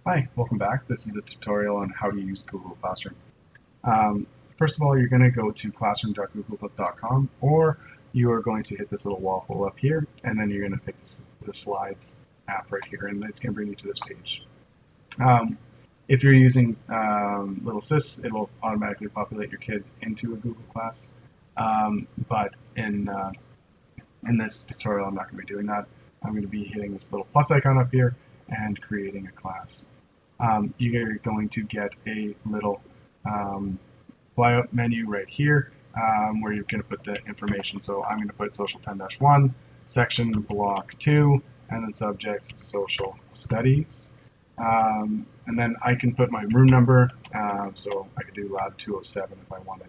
Hi, welcome back. This is the tutorial on how to use Google Classroom. First of all, you're going to go to classroom.googlebook.com, or you are going to hit this little waffle up here, and then you're going to pick the Slides app right here, and it's going to bring you to this page. If you're using Little Sis, it will automatically populate your kids into a Google Class, but in this tutorial, I'm not going to be doing that. I'm going to be hitting this little plus icon up here and creating a class. You're going to get a little flyout menu right here where you're going to put the information. So I'm going to put social 10-1, section block 2, and then subject social studies. And then I can put my room number, so I could do lab 207 if I wanted,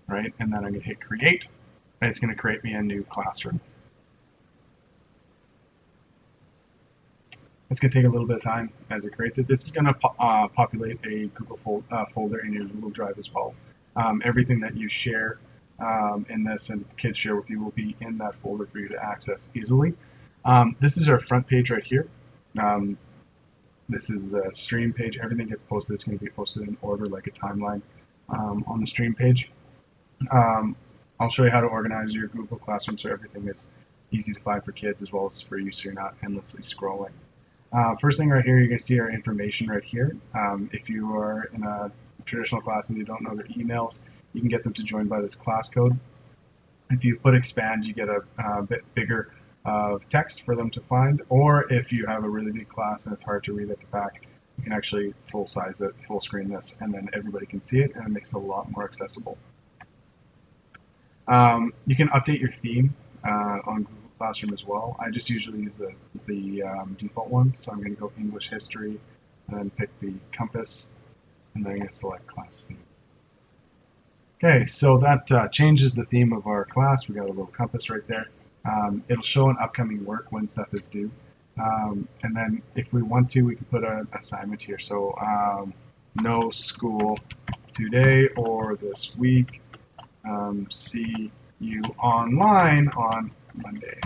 right? And then I'm going to hit create, and it's going to create me a new classroom. It's going to take a little bit of time as it creates it. This is going to populate a Google folder in your Google Drive as well. Everything that you share in this and kids share with you will be in that folder for you to access easily. This is our front page right here. This is the stream page. Everything gets posted. It's going to be posted in order like a timeline on the stream page. I'll show you how to organize your Google Classroom so everything is easy to find for kids as well as for you so you're not endlessly scrolling. First thing right here, you're going to see our information right here. If you are in a traditional class and you don't know their emails, you can get them to join by this class code. If you put expand, you get a bit bigger text for them to find, or if you have a really big class and it's hard to read at the back, you can actually full screen this, and then everybody can see it, and it makes it a lot more accessible. You can update your theme on Google Classroom as well. I just usually use the default ones, so I'm going to go English History, and then pick the compass, and then I'm going to select class theme. Okay, so that changes the theme of our class. We got a little compass right there. It'll show an upcoming work when stuff is due, and then if we want to, we can put an assignment here. So no school today or this week. See you online on Monday,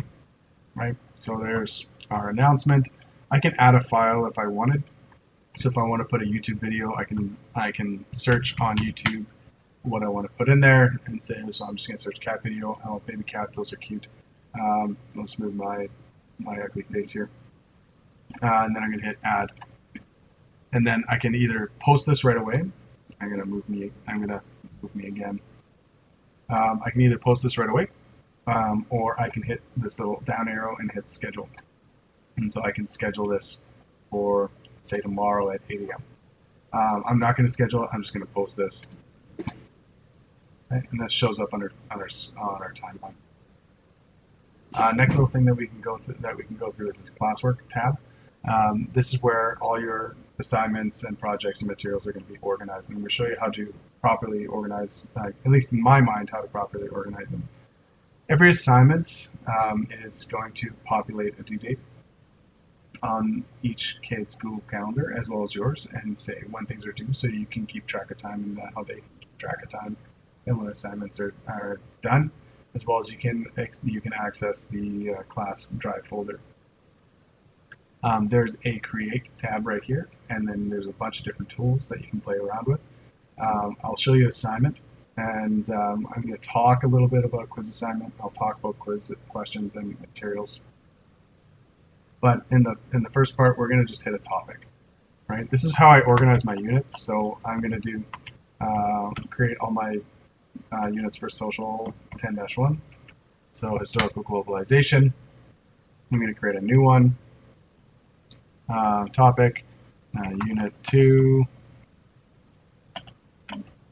right? So there's our announcement. I can add a file if I wanted. So if I want to put a YouTube video, I can search on YouTube what I want to put in there and say, so I'm just going to search cat video. Oh, baby cats, those are cute. Let's move my ugly face here. And then I'm going to hit add. And then I can either post this right away. I'm going to move me again. I can either post this right away, or I can hit this little down arrow and hit schedule. And so I can schedule this for, say, tomorrow at 8 a.m. I'm not going to schedule it. I'm just going to post this. Okay? And that shows up on our timeline. Next little thing that we can go through is this Classwork tab. This is where all your assignments and projects and materials are going to be organized, and I'm going to show you how to properly organize, at least in my mind, how to properly organize them. Every assignment is going to populate a due date on each kid's Google Calendar as well as yours, and say when things are due, so you can keep track of time and how they keep track of time and when assignments are done, as well as you can access the class drive folder. There's a create tab right here, and then there's a bunch of different tools that you can play around with. I'll show you assignment, and I'm going to talk a little bit about quiz assignment. I'll talk about quiz questions and materials. But in the first part, we're going to just hit a topic, right? This is how I organize my units. So I'm going to do create all my units for social 10-1. So historical globalization. I'm going to create a new one. Topic, Unit 2,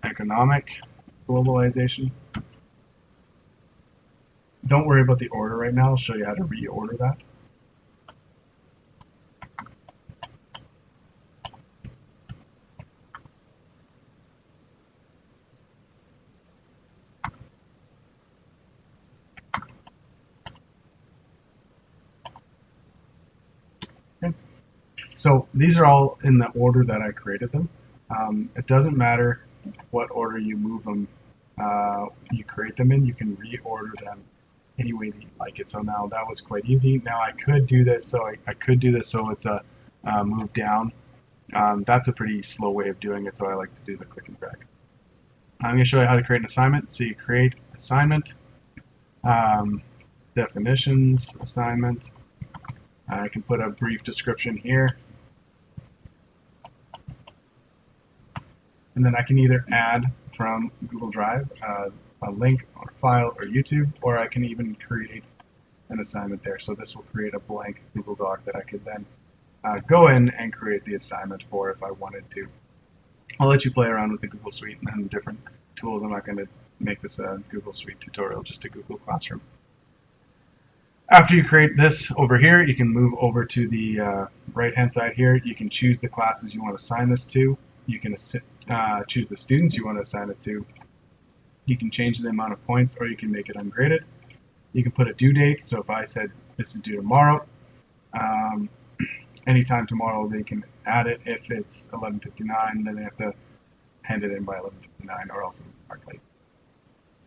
economic globalization. Don't worry about the order right now. I'll show you how to reorder that. Okay. So these are all in the order that I created them. It doesn't matter what order you move them, you create them in. You can reorder them any way that you like it. So now that was quite easy. Now I could do this. So I could do this so it's a move down That's a pretty slow way of doing it, so I like to do the click and drag. I'm going to show you how to create an assignment. So you create assignment, definitions, assignment. I can put a brief description here. And then I can either add from Google Drive a link or file or YouTube, or I can even create an assignment there. So this will create a blank Google Doc that I could then go in and create the assignment for if I wanted to. I'll let you play around with the Google Suite and different tools. I'm not going to make this a Google Suite tutorial, just a Google Classroom. After you create this over here, you can move over to the right-hand side here. You can choose the classes you want to assign this to. You can choose the students you want to assign it to. You can change the amount of points, or you can make it ungraded. You can put a due date, so if I said this is due tomorrow, anytime tomorrow they can add it. If it's 11:59, then they have to hand it in by 11:59, or else it'll mark late.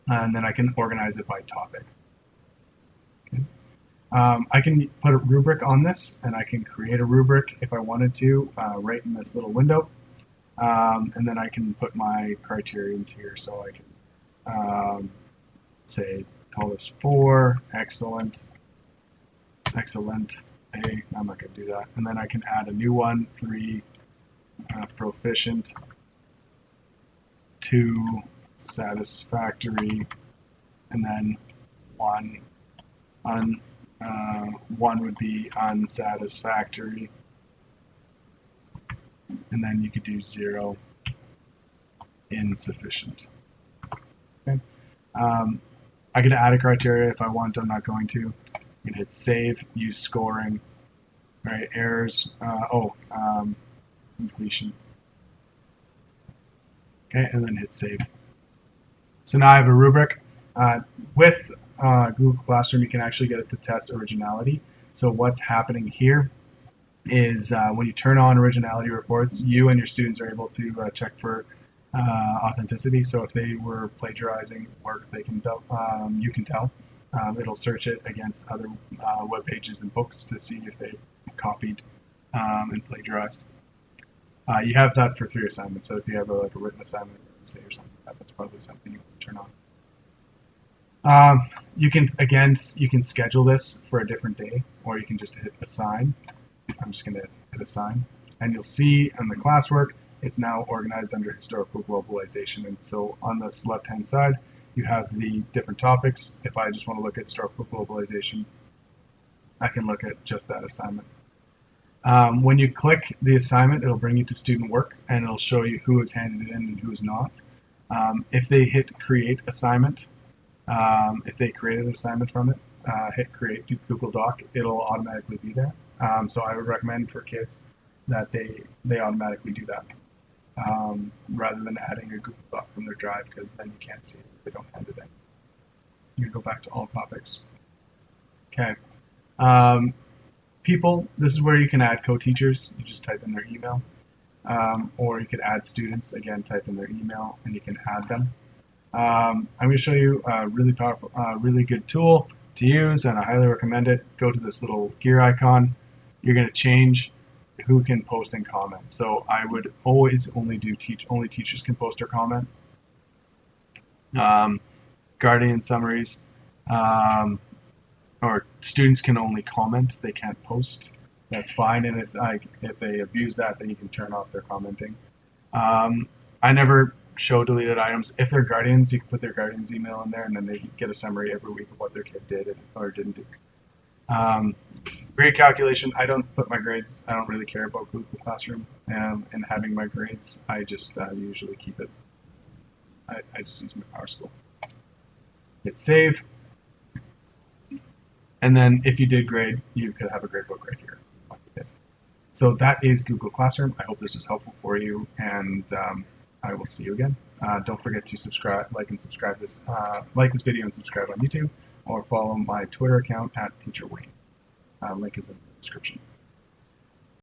And then I can organize it by topic. Okay. I can put a rubric on this, and I can create a rubric if I wanted to, right in this little window. And then I can put my criterions here, so I can say, call this 4, excellent, excellent, A, I'm not going to do that. And then I can add a new one, 3, proficient, 2, satisfactory, and then 1, 1 would be unsatisfactory, and then you could do 0, insufficient. Okay. I could add a criteria if I want. I'm not going to. You can hit save, use scoring, right? Errors. Completion. Okay, and then hit save. So now I have a rubric. With Google Classroom, you can actually get it to test originality. So what's happening here is when you turn on originality reports, you and your students are able to check for authenticity. So if they were plagiarizing work, they can tell, you can tell. It'll search it against other web pages and books to see if they copied and plagiarized. You have that for 3 assignments. So if you have like a written assignment, say or something like that, that's probably something you can turn on. You can schedule this for a different day, or you can just hit assign. I'm just going to hit assign, and you'll see on the classwork it's now organized under historical globalization. And so on this left-hand side, you have the different topics. If I just want to look at historical globalization, I can look at just that assignment. When you click the assignment, it'll bring you to student work, and it'll show you who has handed it in and who has not. If they hit create assignment, if they created an assignment from it, hit create to Google Doc, it'll automatically be there. So I would recommend for kids that they automatically do that, rather than adding a Google Doc from their drive, because then you can't see it if they don't hand it in. You go back to all topics. Okay. People, this is where you can add co-teachers. You just type in their email. Or you could add students. Again, type in their email, and you can add them. I'm going to show you a really powerful, really good tool to use, and I highly recommend it. Go to this little gear icon. You're going to change who can post and comment. So I would always only do only teachers can post or comment. Guardian summaries, or students can only comment, they can't post. That's fine, and if they abuse that, then you can turn off their commenting. I never show deleted items. If they're guardians, you can put their guardian's email in there, and then they get a summary every week of what their kid did or didn't do. Grade calculation, I don't put my grades. I don't really care about Google Classroom and having my grades. I just usually keep it. I just use my PowerSchool. Hit save. And then if you did grade, you could have a gradebook right here. So that is Google Classroom. I hope this was helpful for you, and I will see you again. Don't forget to subscribe, like this video and subscribe on YouTube, or follow my Twitter account @TeacherWayne. Link is in the description.